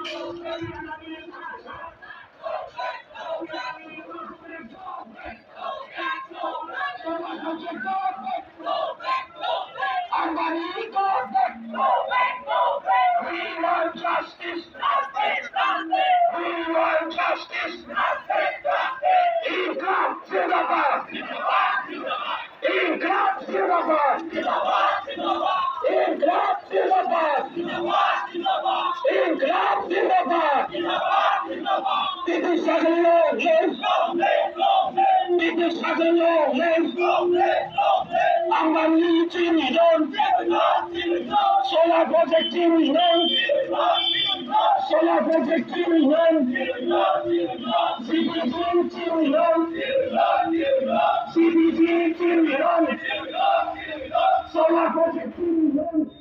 We want justice. We want justice. Income Singapore. Income Singapore. Income Singapore. Income Singapore. Bibi Sagalo live. Bibi Sagalo live. Ambani Timinon. Solar project Timinon. Solar project Timinon. CBG Timinon. CBG Timinon. Solar project Timinon.